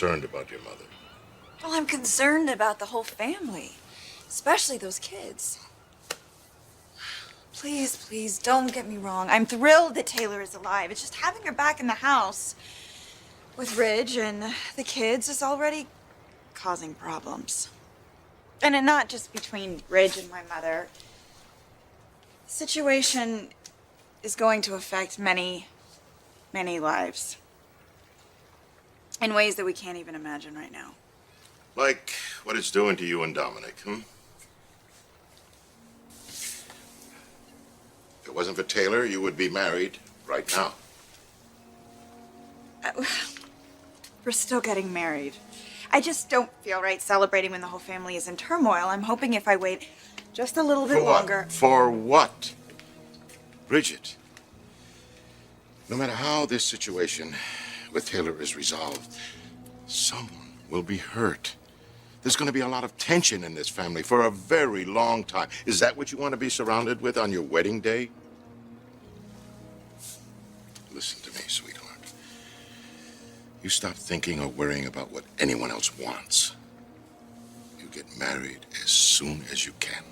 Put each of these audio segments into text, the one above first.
concerned about your mother. Well, I'm concerned about the whole family, especially those kids. Please, please, don't get me wrong. I'm thrilled that Taylor is alive. It's just having her back in the house with Ridge and the kids is already causing problems. And not just between Ridge and my mother. The situation is going to affect many, many lives in ways that we can't even imagine right now. Like what it's doing to you and Dominic, If it wasn't for Taylor, you would be married right now. We're still getting married. I just don't feel right celebrating when the whole family is in turmoil. I'm hoping if I wait just a little bit longer. For what? Bridget, no matter how this situation with Taylor is resolved, someone will be hurt. There's going to be a lot of tension in this family for a very long time. Is that what you want to be surrounded with on your wedding day? Listen to me, sweetheart. You stop thinking or worrying about what anyone else wants. You get married as soon as you can.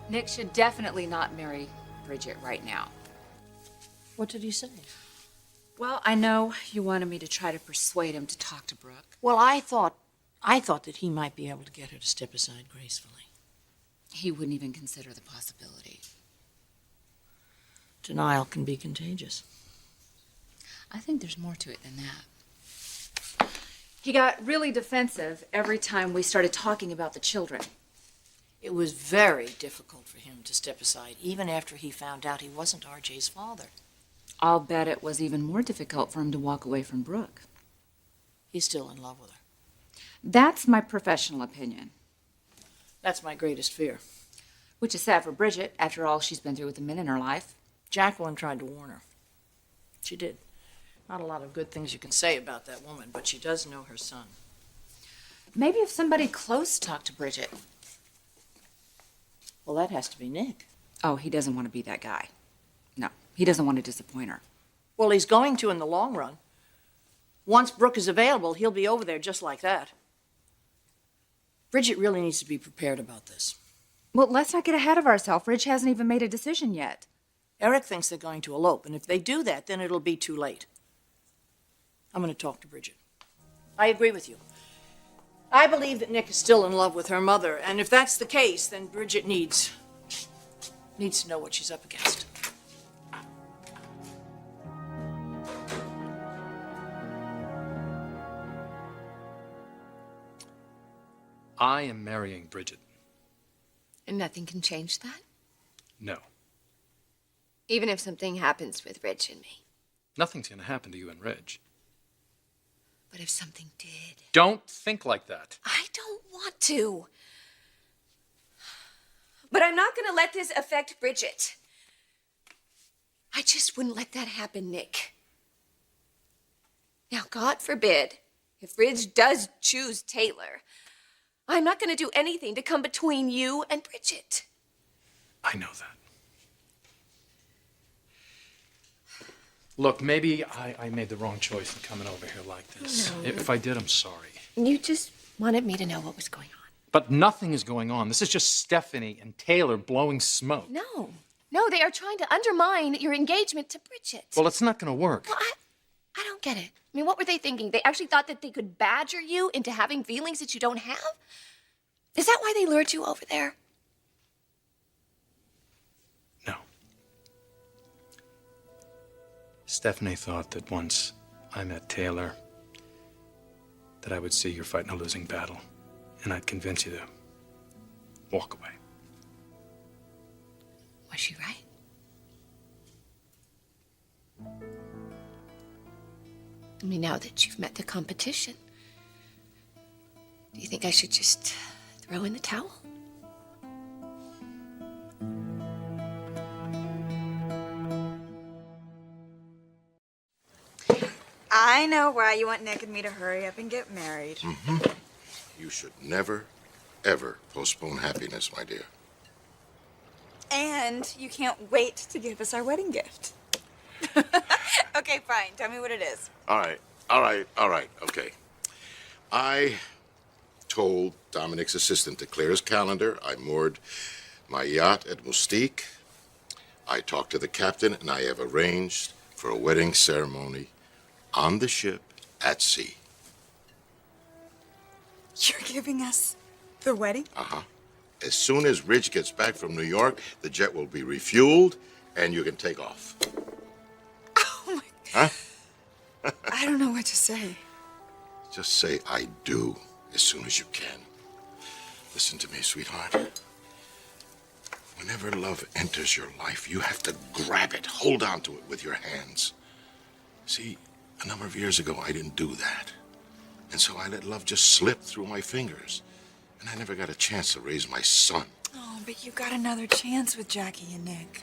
Nick should definitely not marry Bridget right now. What did he say? Well, I know you wanted me to try to persuade him to talk to Brooke. Well, I thought that he might be able to get her to step aside gracefully. He wouldn't even consider the possibility. Denial can be contagious. I think there's more to it than that. He got really defensive every time we started talking about the children. It was very difficult for him to step aside, even after he found out he wasn't RJ's father. I'll bet it was even more difficult for him to walk away from Brooke. He's still in love with her. That's my professional opinion. That's my greatest fear. Which is sad for Bridget, after all she's been through with the men in her life. Jacqueline tried to warn her. She did. Not a lot of good things you can say about that woman, but she does know her son. Maybe if somebody close talked to Bridget. Well, that has to be Nick. Oh, he doesn't want to be that guy. No, he doesn't want to disappoint her. Well, he's going to in the long run. Once Brooke is available, he'll be over there just like that. Bridget really needs to be prepared about this. Well, let's not get ahead of ourselves. Ridge hasn't even made a decision yet. Eric thinks they're going to elope, and if they do that, then it'll be too late. I'm going to talk to Bridget. I agree with you. I believe that Nick is still in love with her mother, and if that's the case, then Bridget needs to know what she's up against. I am marrying Bridget. And nothing can change that? No. Even if something happens with Rich and me? Nothing's going to happen to you and Reg. But if something did? Don't think like that. I don't want to. But I'm not going to let this affect Bridget. I just wouldn't let that happen, Nick. Now, God forbid, if Ridge does choose Taylor, I'm not going to do anything to come between you and Bridget. I know that. Look, maybe I made the wrong choice in coming over here like this. No. If I did, I'm sorry. You just wanted me to know what was going on. But nothing is going on. This is just Stephanie and Taylor blowing smoke. No, they are trying to undermine your engagement to Bridget. Well, it's not going to work. Well, I don't get it. I mean, what were they thinking? They actually thought that they could badger you into having feelings that you don't have? Is that why they lured you over there? No. Stephanie thought that once I met Taylor, that I would see you're fighting a losing battle, and I'd convince you to walk away. Was she right? I mean, now that you've met the competition, do you think I should just throw in the towel? I know why you want Nick and me to hurry up and get married. Mm-hmm. You should never, ever postpone happiness, my dear. And you can't wait to give us our wedding gift. Okay, fine. Tell me what it is. All right. all right, okay. I told Dominic's assistant to clear his calendar. I moored my yacht at Mustique. I talked to the captain, and I have arranged for a wedding ceremony on the ship at sea. You're giving us the wedding? Uh-huh. As soon as Ridge gets back from New York, the jet will be refueled, and you can take off. Oh my. Huh? I don't know what to say. Just say I do as soon as you can. Listen to me, sweetheart. Whenever love enters your life, you have to grab it, hold on to it with your hands. See, a number of years ago, I didn't do that. And so I let love just slip through my fingers. And I never got a chance to raise my son. Oh, but you got another chance with Jackie and Nick.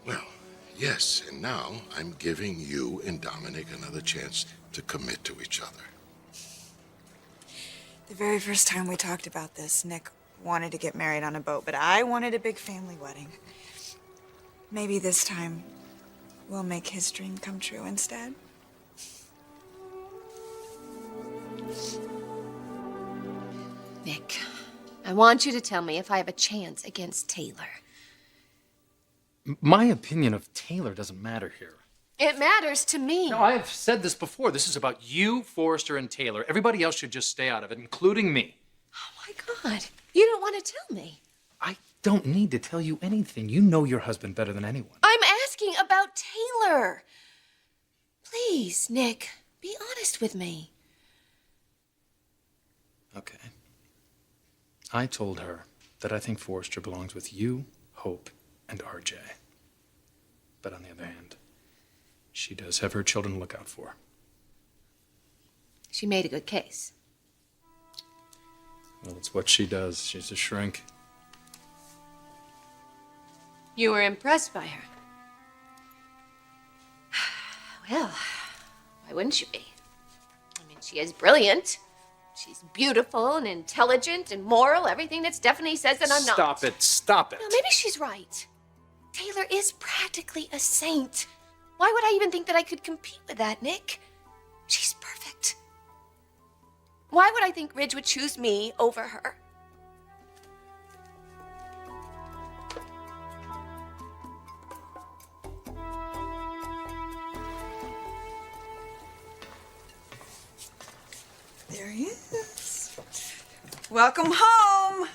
Well, yes, and now I'm giving you and Dominic another chance to commit to each other. The very first time we talked about this, Nick wanted to get married on a boat, but I wanted a big family wedding. Maybe this time we'll make his dream come true instead. Nick, I want you to tell me if I have a chance against Taylor. My opinion of Taylor doesn't matter here. It matters to me. No, I've said this before. This is about you, Forrester, and Taylor. Everybody else should just stay out of it, including me. Oh my God. You don't want to tell me. I don't need to tell you anything. You know your husband better than anyone. I'm asking about Taylor. Please, Nick, be honest with me. Okay. I told her that I think Forrester belongs with you, Hope, and RJ. But on the other hand, she does have her children to look out for. She made a good case. Well, it's what she does. She's a shrink. You were impressed by her. Well, why wouldn't you be? I mean, she is brilliant. She's beautiful and intelligent and moral, everything that Stephanie says that I'm not. Stop it. Stop it. No, maybe she's right. Taylor is practically a saint. Why would I even think that I could compete with that, Nick? She's perfect. Why would I think Ridge would choose me over her? There he is. Welcome home.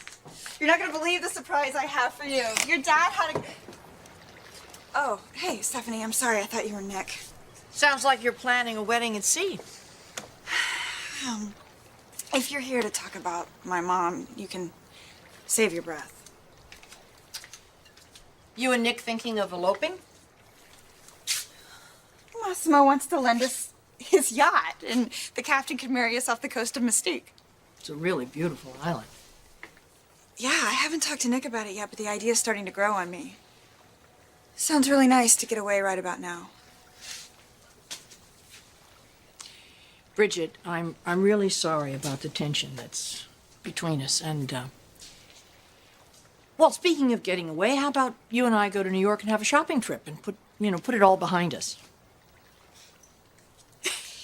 You're not gonna believe the surprise I have for you. Your dad had a... Oh, hey, Stephanie, I'm sorry. I thought you were Nick. Sounds like you're planning a wedding at sea. If you're here to talk about my mom, you can save your breath. You and Nick thinking of eloping? Massimo wants to lend us his yacht, and the captain can marry us off the coast of Mystique. It's a really beautiful island. Yeah, I haven't talked to Nick about it yet, but the idea's starting to grow on me. Sounds really nice to get away right about now. Bridget, I'm really sorry about the tension that's between us. And, well, speaking of getting away, how about you and I go to New York and have a shopping trip and put it all behind us?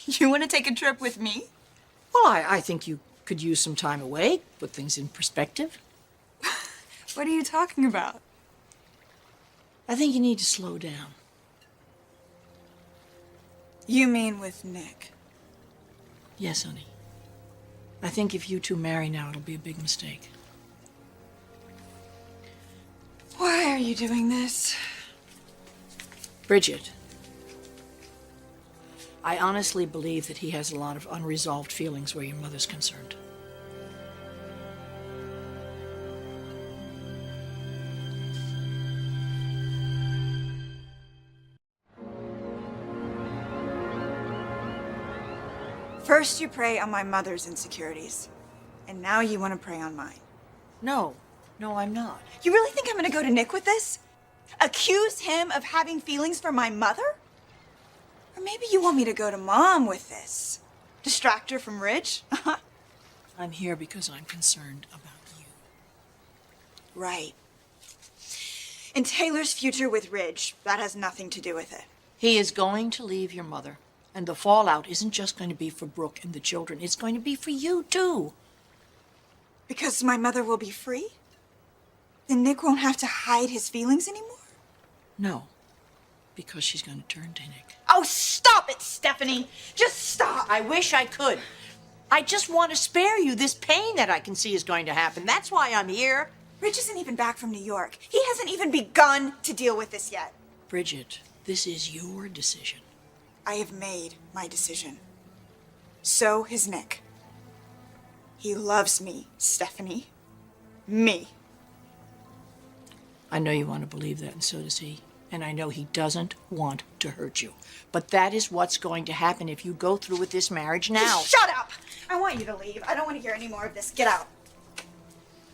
You want to take a trip with me? Well, I think you could use some time away, put things in perspective. What are you talking about? I think you need to slow down. You mean with Nick? Yes, honey. I think if you two marry now, it'll be a big mistake. Why are you doing this? Bridget, I honestly believe that he has a lot of unresolved feelings where your mother's concerned. First you prey on my mother's insecurities, and now you want to prey on mine. No, I'm not. You really think I'm gonna go to Nick with this? Accuse him of having feelings for my mother? Or maybe you want me to go to Mom with this? Distract her from Ridge? I'm here because I'm concerned about you. Right. And Taylor's future with Ridge, that has nothing to do with it. He is going to leave your mother. And the fallout isn't just going to be for Brooke and the children. It's going to be for you, too. Because my mother will be free? Then Nick won't have to hide his feelings anymore? No, because she's going to turn to Nick. Oh, stop it, Stephanie! Just stop! I wish I could. I just want to spare you this pain that I can see is going to happen. That's why I'm here. Rich isn't even back from New York. He hasn't even begun to deal with this yet. Bridget, this is your decision. I have made my decision. So has Nick. He loves me, Stephanie. Me. I know you want to believe that, and so does he. And I know he doesn't want to hurt you. But that is what's going to happen if you go through with this marriage now. Shut up! I want you to leave. I don't want to hear any more of this. Get out.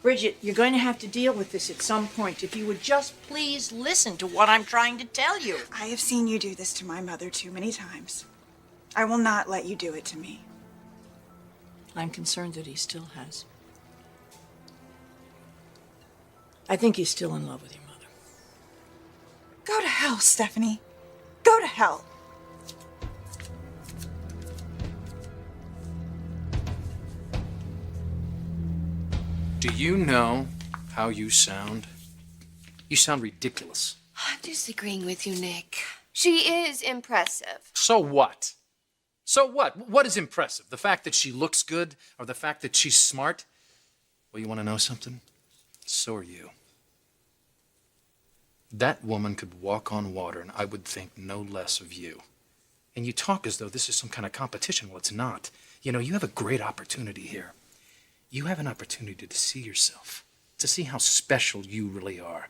Bridget, you're going to have to deal with this at some point. If you would just please listen to what I'm trying to tell you. I have seen you do this to my mother too many times. I will not let you do it to me. I'm concerned that he still has. I think he's still in love with your mother. Go to hell, Stephanie. Go to hell. Do you know how you sound? You sound ridiculous. I'm disagreeing with you, Nick. She is impressive. So what? So what? What is impressive? The fact that she looks good or the fact that she's smart? Well, you want to know something? So are you. That woman could walk on water and I would think no less of you. And you talk as though this is some kind of competition. Well, it's not. You know, you have a great opportunity here. You have an opportunity to see yourself, to see how special you really are,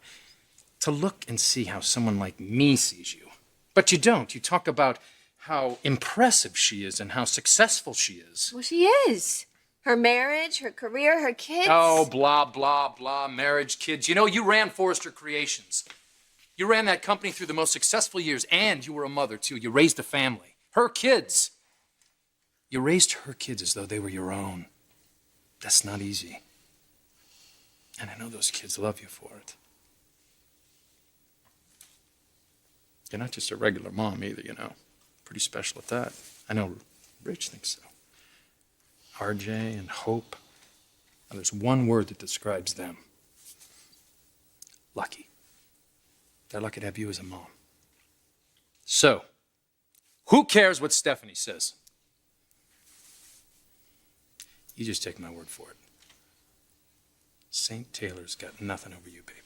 to look and see how someone like me sees you. But you don't. You talk about how impressive she is and how successful she is. Well, she is. Her marriage, her career, her kids. Oh, blah, blah, blah, marriage, kids. You know, you ran Forrester Creations. You ran that company through the most successful years, and you were a mother, too. You raised a family. Her kids. You raised her kids as though they were your own. That's not easy. And I know those kids love you for it. You're not just a regular mom either, you know. Pretty special at that. I know Rich thinks so. RJ and Hope. Now, there's one word that describes them. Lucky. They're lucky to have you as a mom. So, who cares what Stephanie says? You just take my word for it. St. Taylor's got nothing over you, baby.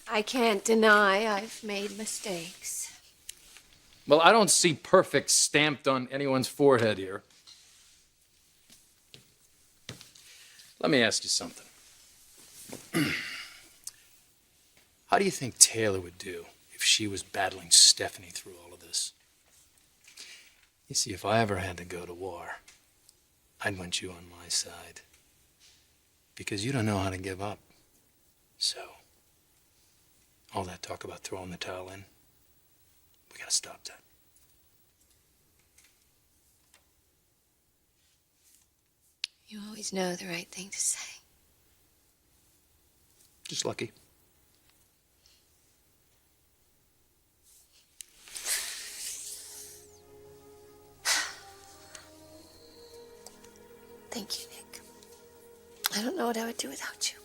I can't deny I've made mistakes. Well, I don't see perfect stamped on anyone's forehead here. Let me ask you something. How do you think Taylor would do if she was battling Stephanie through all of this? You see, if I ever had to go to war, I'd want you on my side. Because you don't know how to give up. So, all that talk about throwing the towel in, we gotta stop that. You always know the right thing to say. Just lucky. Thank you, Nick. I don't know what I would do without you.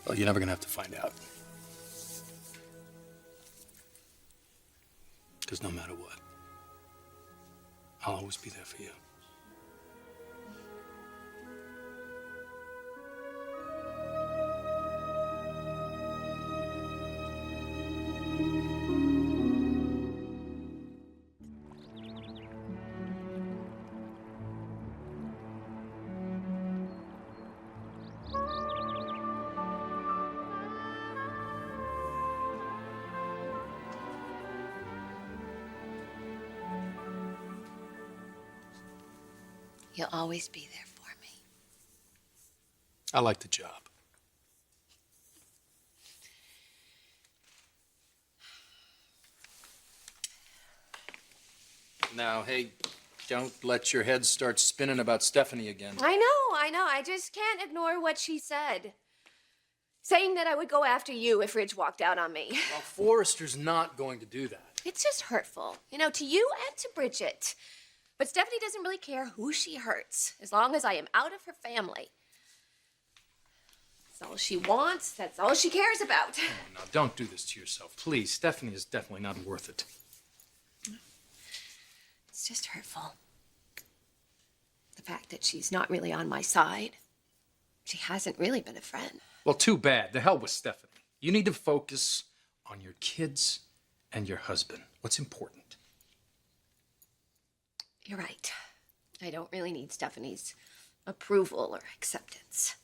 Well, you're never gonna have to find out. Because no matter what, I'll always be there for you. You'll always be there for me. I like the job. Now, hey, Don't let your head start spinning about Stephanie again. I know. I just can't ignore what she said. Saying that I would go after you if Ridge walked out on me. Well, Forrester's not going to do that. It's just hurtful, to you and to Bridget. But Stephanie doesn't really care who she hurts, as long as I am out of her family. That's all she wants. That's all she cares about. Oh, now, don't do this to yourself. Please, Stephanie is definitely not worth it. It's just hurtful. The fact that she's not really on my side. She hasn't really been a friend. Well, too bad. The hell with Stephanie. You need to focus on your kids and your husband. What's important? You're right. I don't really need Stephanie's approval or acceptance.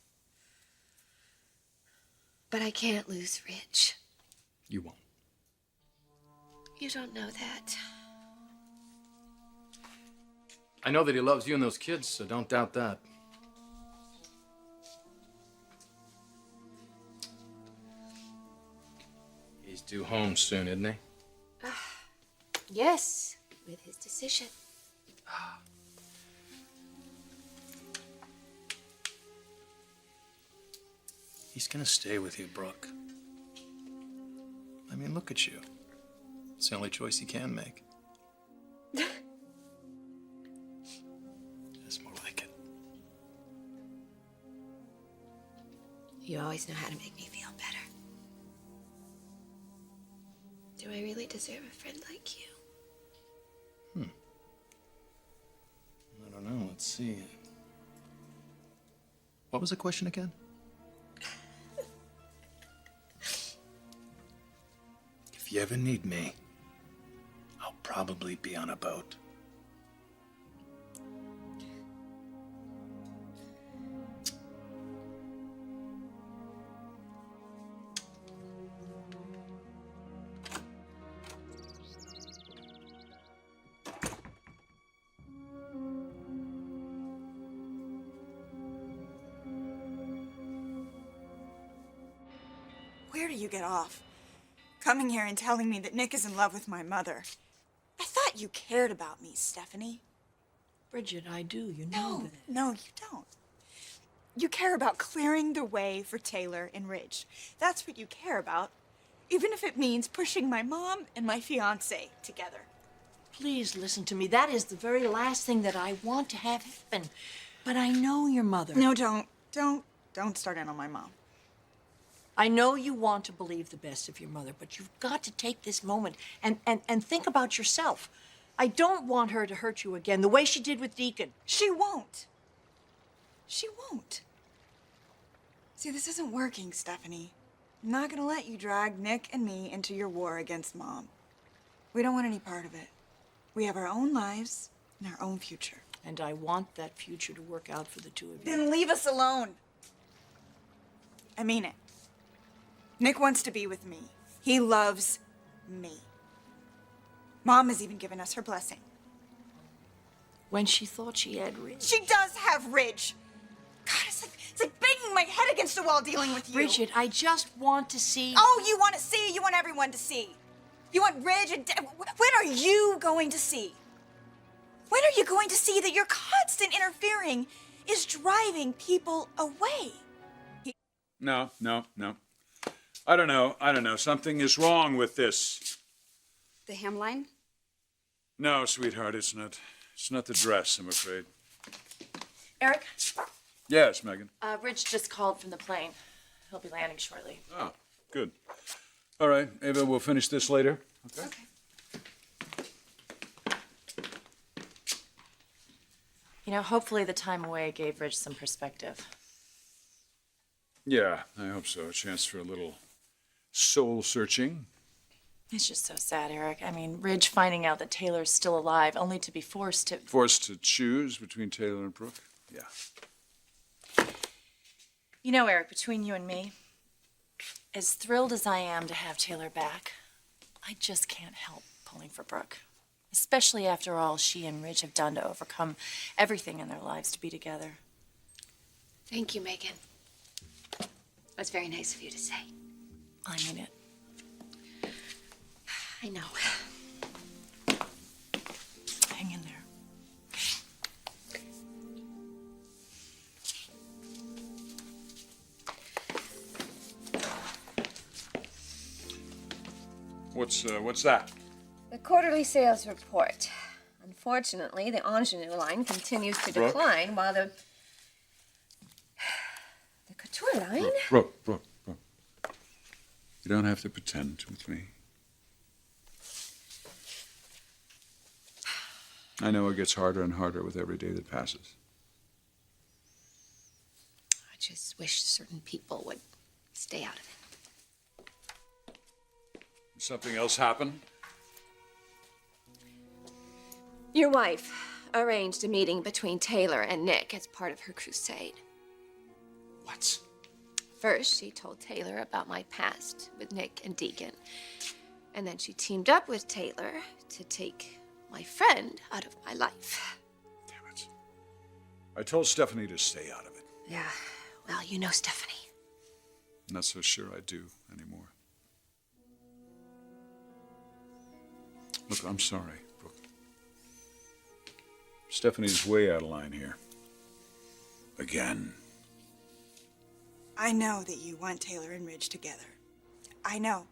But I can't lose Ridge. You won't. You don't know that. I know that he loves you and those kids, so don't doubt that. He's due home soon, isn't he? Yes, with his decision. He's gonna stay with you, Brooke. I mean, look at you. It's the only choice he can make. It's more like it. You always know how to make me feel better. Do I really deserve a friend like you? I don't know. Let's see. What was the question again? If you ever need me, I'll probably be on a boat. Where do you get off? Coming here and telling me that Nick is in love with my mother. I thought you cared about me, Stephanie. Bridget, I do. You know that. No, you don't. You care about clearing the way for Taylor and Ridge. That's what you care about, even if it means pushing my mom and my fiancé together. Please listen to me. That is the very last thing that I want to have happen. But I know your mother. No, don't start in on my mom. I know you want to believe the best of your mother, but you've got to take this moment and think about yourself. I don't want her to hurt you again, the way she did with Deacon. She won't. She won't. See, this isn't working, Stephanie. I'm not gonna let you drag Nick and me into your war against Mom. We don't want any part of it. We have our own lives and our own future. And I want that future to work out for the two of you. Then leave us alone. I mean it. Nick wants to be with me. He loves me. Mom has even given us her blessing. When she thought she had Ridge. She does have Ridge. God, it's like banging my head against the wall dealing with you. Bridget, I just want to see... Oh, you want to see? You want everyone to see? You want Ridge and... When are you going to see? When are you going to see that your constant interfering is driving people away? No. I don't know. Something is wrong with this. The hemline? No, sweetheart, it's not. It's not the dress, I'm afraid. Eric, Yes, Megan. Ridge just called from the plane. He'll be landing shortly. Oh, good. All right, Ava, we'll finish this later. Okay? Hopefully the time away gave Ridge some perspective. Yeah, I hope so. A chance for a little soul searching. It's just so sad, Eric. I mean, Ridge finding out that Taylor's still alive, only to be forced to... Forced to choose between Taylor and Brooke? Yeah. Eric, between you and me, as thrilled as I am to have Taylor back, I just can't help pulling for Brooke. Especially after all she and Ridge have done to overcome everything in their lives to be together. Thank you, Megan. That's very nice of you to say. I mean it. I know. Hang in there. What's that? The quarterly sales report. Unfortunately, the ingenue line continues to Brooke? decline while the couture line. Brooke. You don't have to pretend with me. I know it gets harder and harder with every day that passes. I just wish certain people would stay out of it. Something else happened? Your wife arranged a meeting between Taylor and Nick as part of her crusade. What? First, she told Taylor about my past with Nick and Deacon. And then she teamed up with Taylor to take my friend out of my life. Damn it. I told Stephanie to stay out of it. Yeah, well, you know Stephanie. I'm not so sure I do anymore. Look, I'm sorry, Brooke. Stephanie's way out of line here. Again. I know that you want Taylor and Ridge together. I know.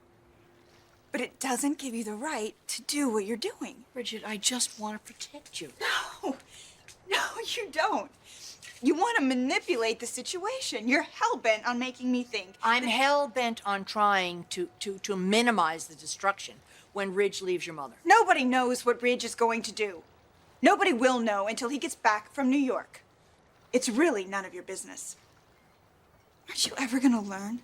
But it doesn't give you the right to do what you're doing. Bridget, I just want to protect you. No, you don't. You want to manipulate the situation. You're hell-bent on making me think. I'm hell-bent on trying to minimize the destruction when Ridge leaves your mother. Nobody knows what Ridge is going to do. Nobody will know until he gets back from New York. It's really none of your business. Aren't you ever gonna learn?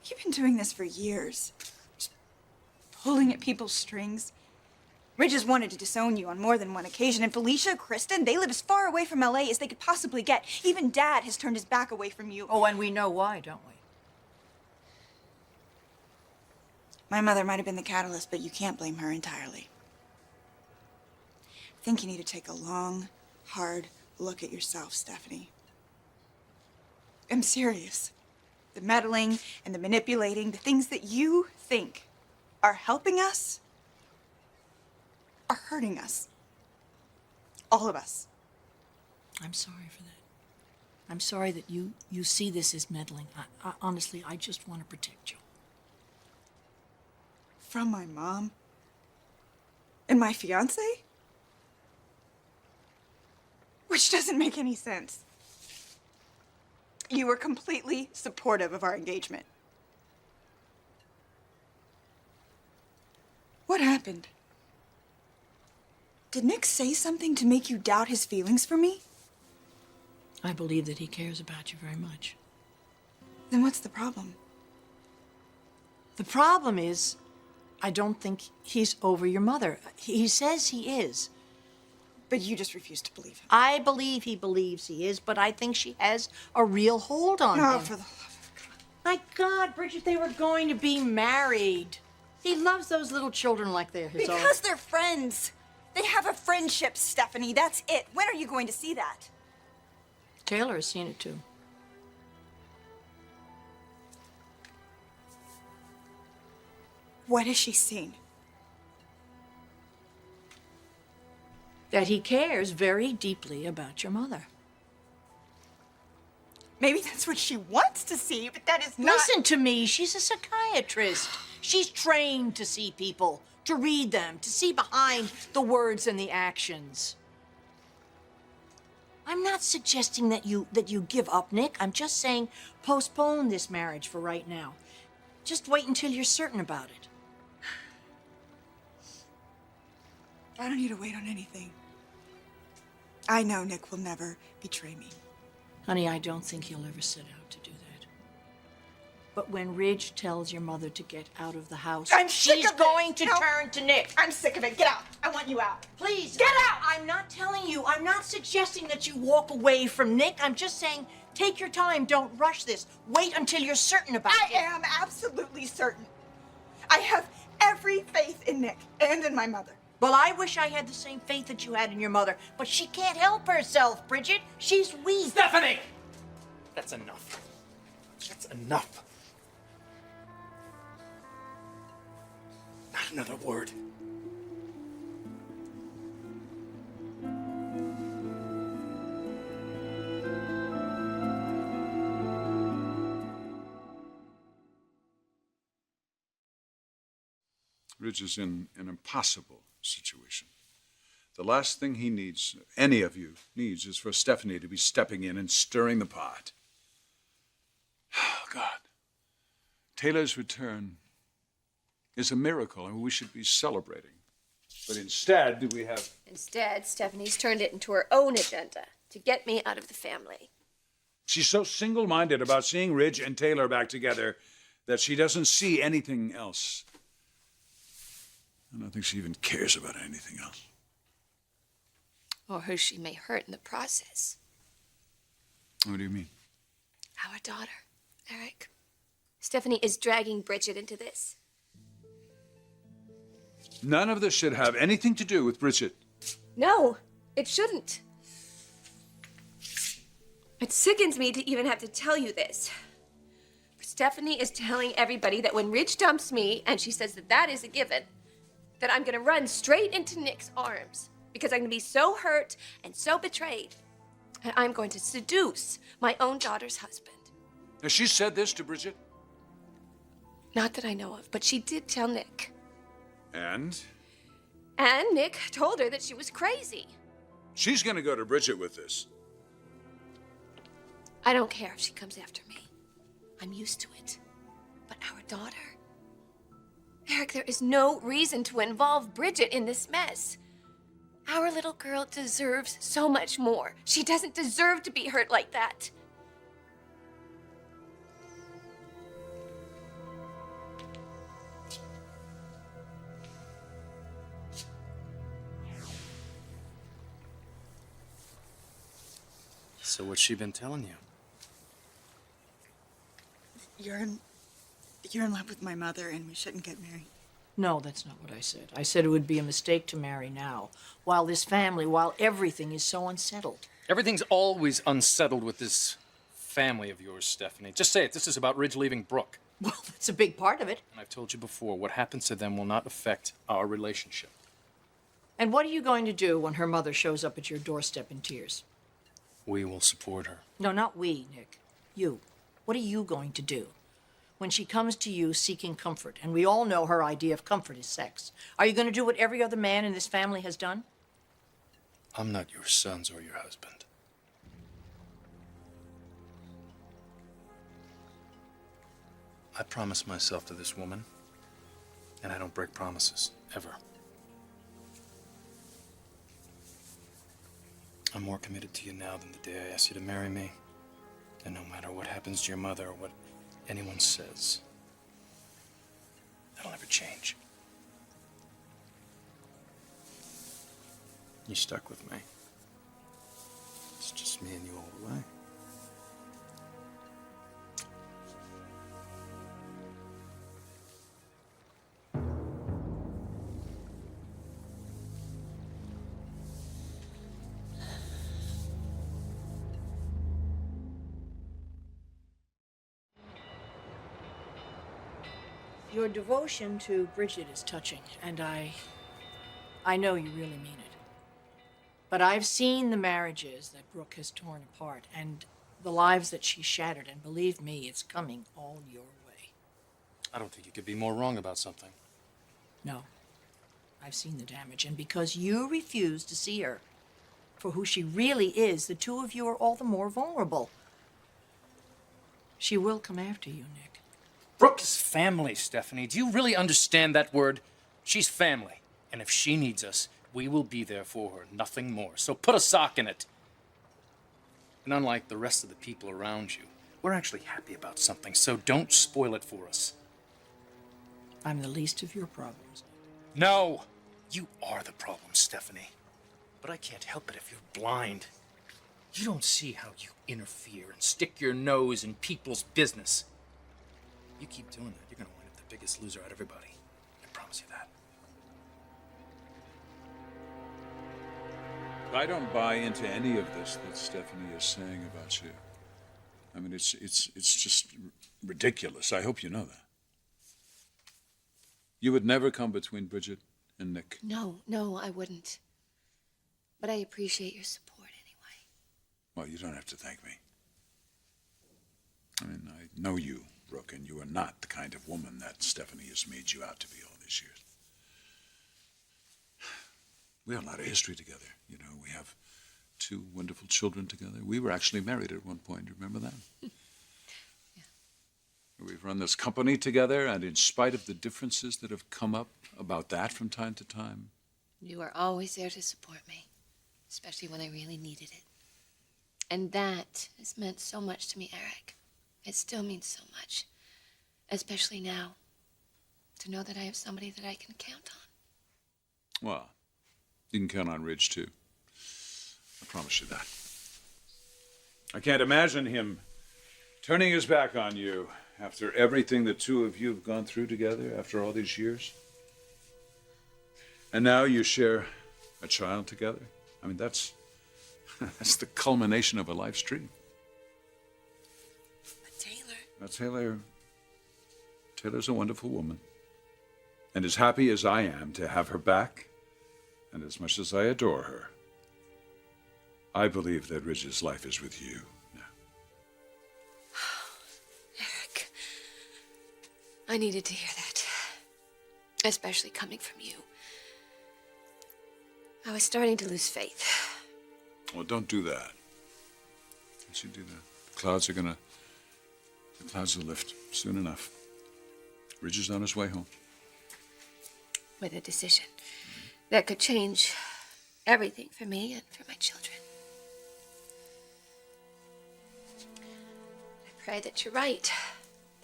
You've been doing this for years. Just pulling at people's strings. Ridge has wanted to disown you on more than one occasion, and Felicia, Kristen, they live as far away from LA as they could possibly get. Even Dad has turned his back away from you. Oh, and we know why, don't we? My mother might have been the catalyst, but you can't blame her entirely. I think you need to take a long, hard look at yourself, Stephanie. I'm serious. The meddling and the manipulating, the things that you think are helping us, are hurting us. All of us. I'm sorry for that. I'm sorry that you see this as meddling. Honestly, I just want to protect you. From my mom? And my fiance? Which doesn't make any sense. You were completely supportive of our engagement. What happened? Did Nick say something to make you doubt his feelings for me? I believe that he cares about you very much. Then what's the problem? The problem is, I don't think he's over your mother. He says he is. But you just refuse to believe him. I believe he believes he is, but I think she has a real hold on Oh, him. for the love of God. My God, Bridget, they were going to be married. He loves those little children like they're his own. Because they're friends. They have a friendship, Stephanie. That's it. When are you going to see that? Taylor has seen it too. What has she seen? That he cares very deeply about your mother. Maybe that's what she wants to see, but that is not... Listen to me. She's a psychiatrist. She's trained to see people, to read them, to see behind the words and the actions. I'm not suggesting that you give up, Nick. I'm just saying postpone this marriage for right now. Just wait until you're certain about it. I don't need to wait on anything. I know Nick will never betray me. Honey, I don't think he'll ever set out to do that. But when Ridge tells your mother to get out of the house, I'm sick she's of this. going to No. turn to Nick. I'm sick of it. Get out. I want you out. Please, Get out! I'm not telling you. I'm not suggesting that you walk away from Nick. I'm just saying, take your time. Don't rush this. Wait until you're certain about I it. am absolutely certain. I have every faith in Nick and in my mother. Well, I wish I had the same faith that you had in your mother, but she can't help herself, Bridget. She's weak. Stephanie! That's enough. That's enough. Not another word. Ridge is in an impossible situation. The last thing he needs, any of you needs, is for Stephanie to be stepping in and stirring the pot. Oh, God. Taylor's return is a miracle, and we should be celebrating. But instead, we have... Instead, Stephanie's turned it into her own agenda to get me out of the family. She's so single-minded about seeing Ridge and Taylor back together that she doesn't see anything else. I don't think she even cares about anything else. Or who she may hurt in the process. What do you mean? Our daughter, Eric. Stephanie is dragging Bridget into this. None of this should have anything to do with Bridget. No, it shouldn't. It sickens me to even have to tell you this. Stephanie is telling everybody that when Ridge dumps me, and she says that that is a given, that I'm gonna run straight into Nick's arms because I'm gonna be so hurt and so betrayed. And I'm going to seduce my own daughter's husband. Has she said this to Bridget? Not that I know of, but she did tell Nick. And? And Nick told her that she was crazy. She's gonna go to Bridget with this. I don't care if she comes after me. I'm used to it. But our daughter... Eric, there is no reason to involve Bridget in this mess. Our little girl deserves so much more. She doesn't deserve to be hurt like that. So what's she been telling you? You're in love with my mother, and we shouldn't get married. No, that's not what I said. I said it would be a mistake to marry now, while this family, while everything is so unsettled. Everything's always unsettled with this family of yours, Stephanie. Just say it. This is about Ridge leaving Brooke. Well, that's a big part of it. And I've told you before, what happens to them will not affect our relationship. And what are you going to do when her mother shows up at your doorstep in tears? We will support her. No, not we, Nick. You. What are you going to do when she comes to you seeking comfort? And we all know her idea of comfort is sex. Are you going to do what every other man in this family has done? I'm not your sons or your husband. I promised myself to this woman, and I don't break promises, ever. I'm more committed to you now than the day I asked you to marry me. And no matter what happens to your mother or what anyone says, that'll never change. You stuck with me. It's just me and you all the way. Your devotion to Bridget is touching, and I know you really mean it. But I've seen the marriages that Brooke has torn apart and the lives that she shattered, and believe me, it's coming all your way. I don't think you could be more wrong about something. No, I've seen the damage, and because you refuse to see her for who she really is, the two of you are all the more vulnerable. She will come after you, Nick. Brooke is family, Stephanie. Do you really understand that word? She's family. And if she needs us, we will be there for her, nothing more. So put a sock in it. And unlike the rest of the people around you, we're actually happy about something, so don't spoil it for us. I'm the least of your problems. No! You are the problem, Stephanie. But I can't help it if you're blind. You don't see how you interfere and stick your nose in people's business. You keep doing that, you're gonna wind up the biggest loser out of everybody. I promise you that. I don't buy into any of this that Stephanie is saying about you. I mean, it's just ridiculous. I hope you know that. You would never come between Bridget and Nick. No, I wouldn't. But I appreciate your support anyway. Well, you don't have to thank me. I mean, I know you, Brooke, and you are not the kind of woman that Stephanie has made you out to be all these years. We have a lot of history together. You know, we have 2 wonderful children together. We were actually married at one point. Do you remember that? Yeah. We've run this company together, and in spite of the differences that have come up about that from time to time. You are always there to support me, especially when I really needed it. And that has meant so much to me, Eric. It still means so much, especially now, to know that I have somebody that I can count on. Well, you can count on Ridge, too. I promise you that. I can't imagine him turning his back on you after everything the 2 of you have gone through together after all these years. And now you share a child together. I mean, that's the culmination of a life's dream. But Taylor... Now, Taylor's a wonderful woman. And as happy as I am to have her back, and as much as I adore her, I believe that Ridge's life is with you now. Eric, I needed to hear that, especially coming from you. I was starting to lose faith. Well, don't do that. Don't you do that. The clouds will lift soon enough. Ridge is on his way home. With a decision that could change everything for me and for my children. I pray that you're right,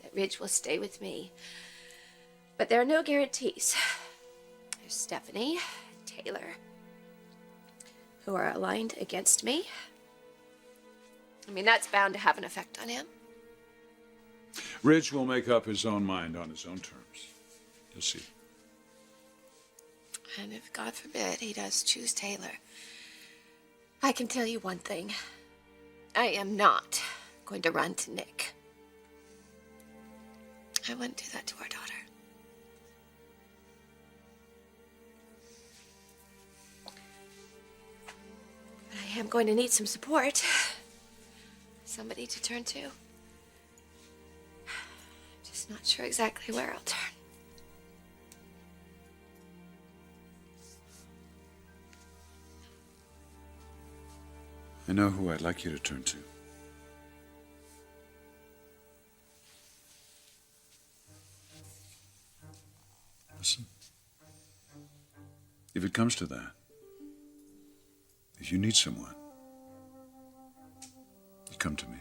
that Ridge will stay with me. But there are no guarantees. There's Stephanie and Taylor, who are aligned against me. I mean, that's bound to have an effect on him. Ridge will make up his own mind on his own terms. You'll see. And if, God forbid, he does choose Taylor, I can tell you one thing. I am not going to run to Nick. I wouldn't do that to our daughter. But I am going to need some support. Somebody to turn to. Just not sure exactly where I'll turn. I know who I'd like you to turn to. Listen. If it comes to that, if you need someone, you come to me.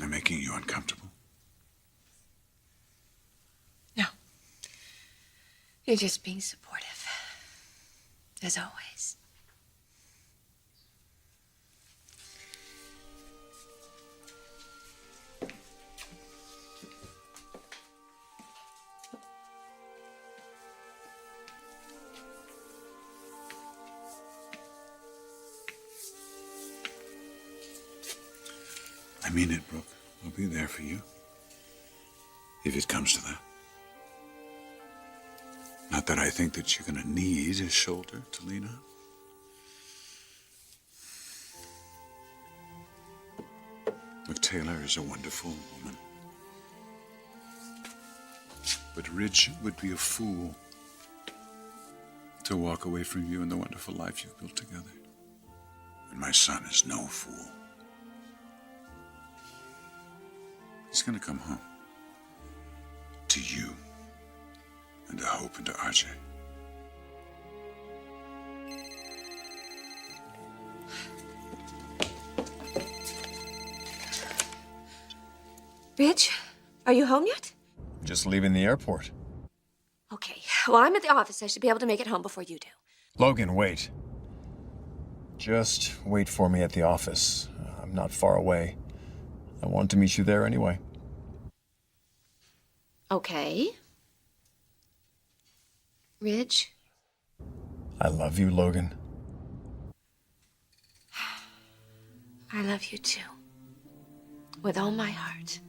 I'm making you uncomfortable. No. You're just being supportive. As always. I mean it, Brooke. I'll be there for you. If it comes to that. Not that I think that you're going to need a shoulder to lean on. Look, Taylor is a wonderful woman. But Ridge would be a fool to walk away from you and the wonderful life you've built together. And my son is no fool. He's going to come home. To you. And to Hope and to RJ. Ridge, are you home yet? Just leaving the airport. Okay. Well, I'm at the office. I should be able to make it home before you do. Logan, wait. Just wait for me at the office. I'm not far away. I want to meet you there anyway. Okay. Ridge? I love you, Logan. I love you too. with all my heart.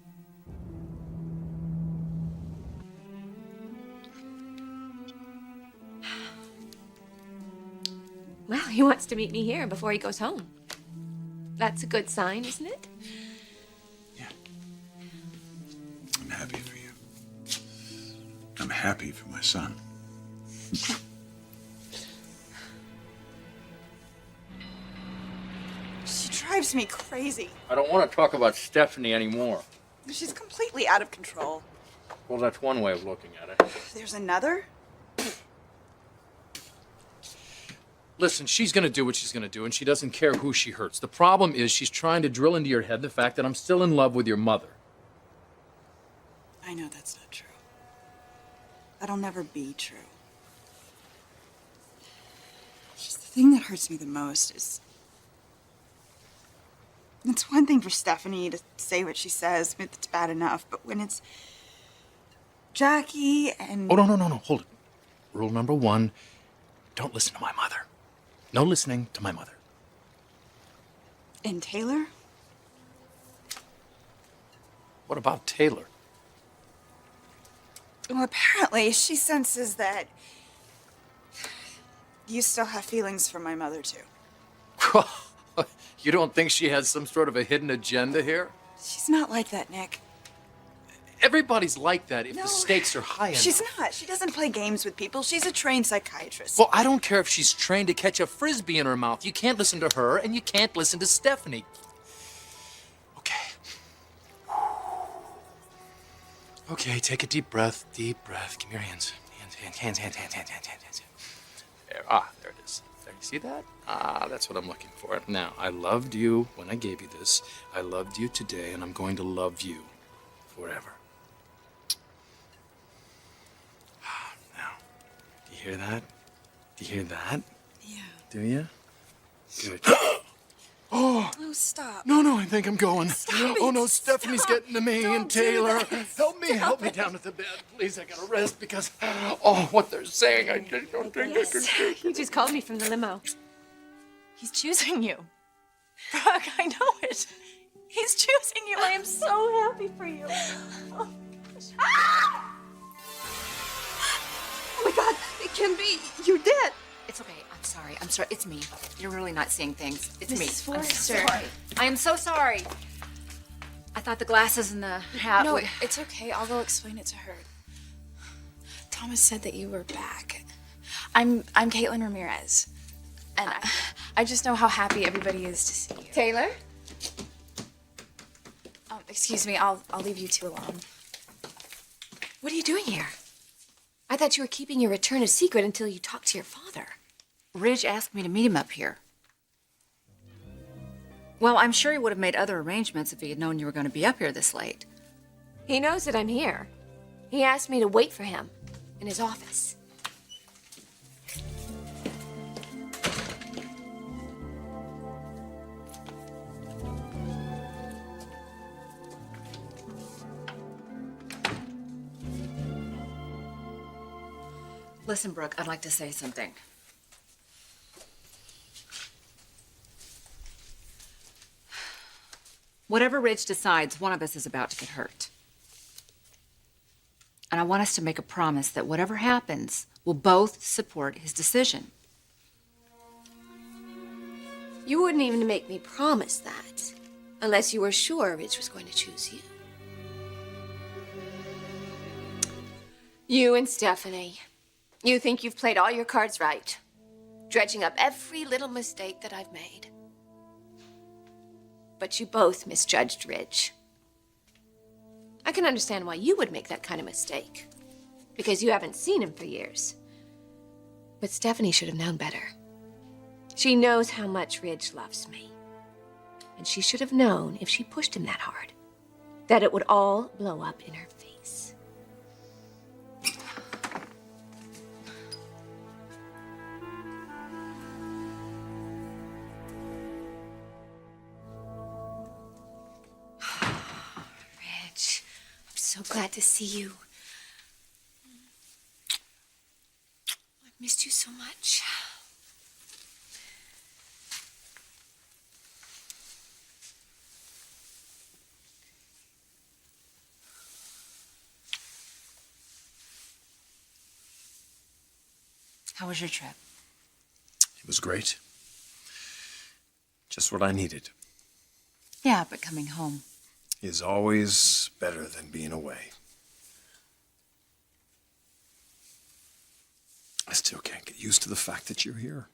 Well, he wants to meet me here before he goes home. That's a good sign, isn't it? Yeah. I'm happy for you. I'm happy for my son. She drives me crazy. I don't want to talk about Stephanie anymore. She's completely out of control. Well, that's one way of looking at it. There's another? Listen, she's gonna do what she's gonna do, and she doesn't care who she hurts. The problem is she's trying to drill into your head the fact that I'm still in love with your mother. I know that's not true. That'll never be true. Just the thing that hurts me the most is... It's one thing for Stephanie to say what she says, but it's bad enough. But when it's Jackie and... Oh, no, hold it. Rule number 1, don't listen to my mother. No listening to my mother. And Taylor? What about Taylor? Well, apparently she senses that you still have feelings for my mother, too. You don't think she has some sort of a hidden agenda here? She's not like that, Nick. Everybody's like that if No, the stakes are high enough. She's not. She doesn't play games with people. She's a trained psychiatrist. Well, I don't care if she's trained to catch a frisbee in her mouth. You can't listen to her, and you can't listen to Stephanie. Okay. Okay, take a deep breath. Deep breath. Give me your hands. Hands. There. There it is. There, you see that? That's what I'm looking for. Now, I loved you when I gave you this. I loved you today, and I'm going to love you forever. Now, do you hear that? Do you hear that? Yeah. Do you? Good. Oh, stop. No, I think I'm going. Stop Oh it. no, Stephanie's Stop. getting to me Don't and do Taylor. that. Help me down at the bed. Please, I gotta rest because, what they're saying, I just don't think I can take. You just called me from the limo. He's choosing you. Brooke, I know it. He's choosing you. I am so happy for you. Oh my God, it can be. You're dead. It's okay. I'm sorry. It's me. You're really not seeing things. It's me. Mrs. I'm so Forrester. sorry. I am so sorry. I thought the glasses and the hat. No, would- it's okay. I'll go explain it to her. Thomas said that you were back. I'm Caitlin Ramirez. And I just know how happy everybody is to see you. Taylor? Excuse me, I'll leave you two alone. What are you doing here? I thought you were keeping your return a secret until you talked to your father. Ridge asked me to meet him up here. Well, I'm sure he would have made other arrangements if he had known you were going to be up here this late. He knows that I'm here. He asked me to wait for him in his office. Listen, Brooke, I'd like to say something. Whatever Ridge decides, one of us is about to get hurt. And I want us to make a promise that whatever happens, we'll both support his decision. You wouldn't even make me promise that unless you were sure Ridge was going to choose you. You and Stephanie. You think you've played all your cards right, dredging up every little mistake that I've made. But you both misjudged Ridge. I can understand why you would make that kind of mistake, because you haven't seen him for years. But Stephanie should have known better. She knows how much Ridge loves me. And she should have known if she pushed him that hard, that it would all blow up in her face. Ridge, I'm so glad to see you. I've missed you so much. How was your trip? It was great. Just what I needed. Yeah, but coming home. Is always better than being away. I still can't get used to the fact that you're here.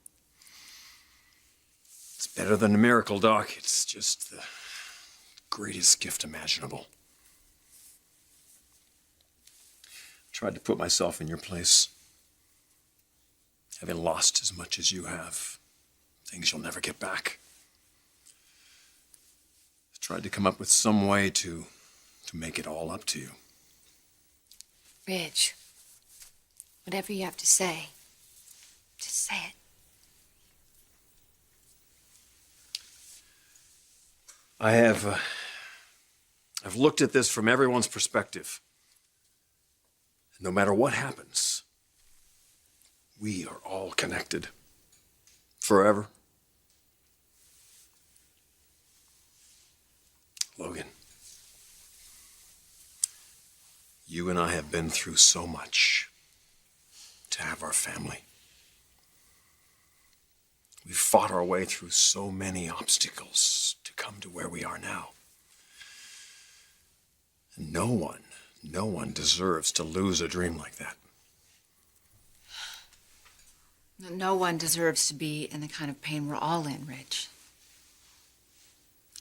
It's better than a miracle, Doc. It's just the greatest gift imaginable. I tried to put myself in your place. Having lost as much as you have, things you'll never get back. I tried to come up with some way to make it all up to you. Ridge, whatever you have to say, just say it. I've looked at this from everyone's perspective. No matter what happens, we are all connected. Forever. Logan, you and I have been through so much to have our family. We've fought our way through so many obstacles to come to where we are now. And no one deserves to lose a dream like that. No one deserves to be in the kind of pain we're all in, Ridge.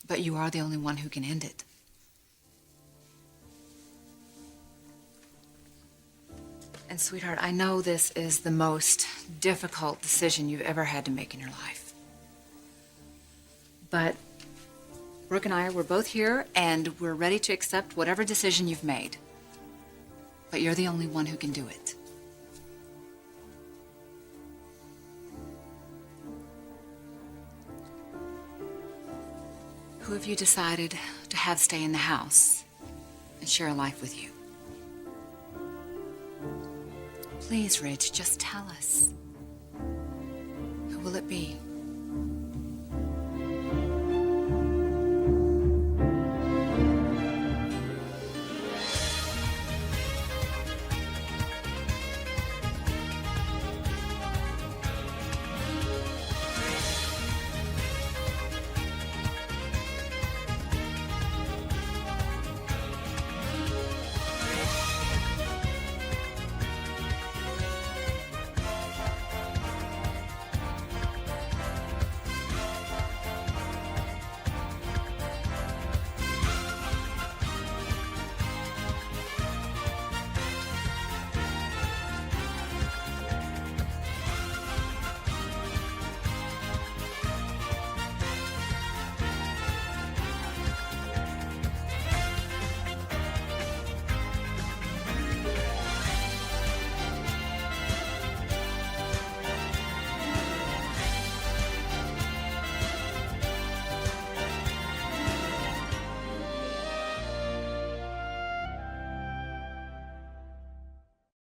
But you are the only one who can end it. And sweetheart, I know this is the most difficult decision you've ever had to make in your life. But Brooke and I, we're both here, and we're ready to accept whatever decision you've made. But you're the only one who can do it. Who have you decided to have stay in the house and share a life with you? Please, Ridge, just tell us. Who will it be?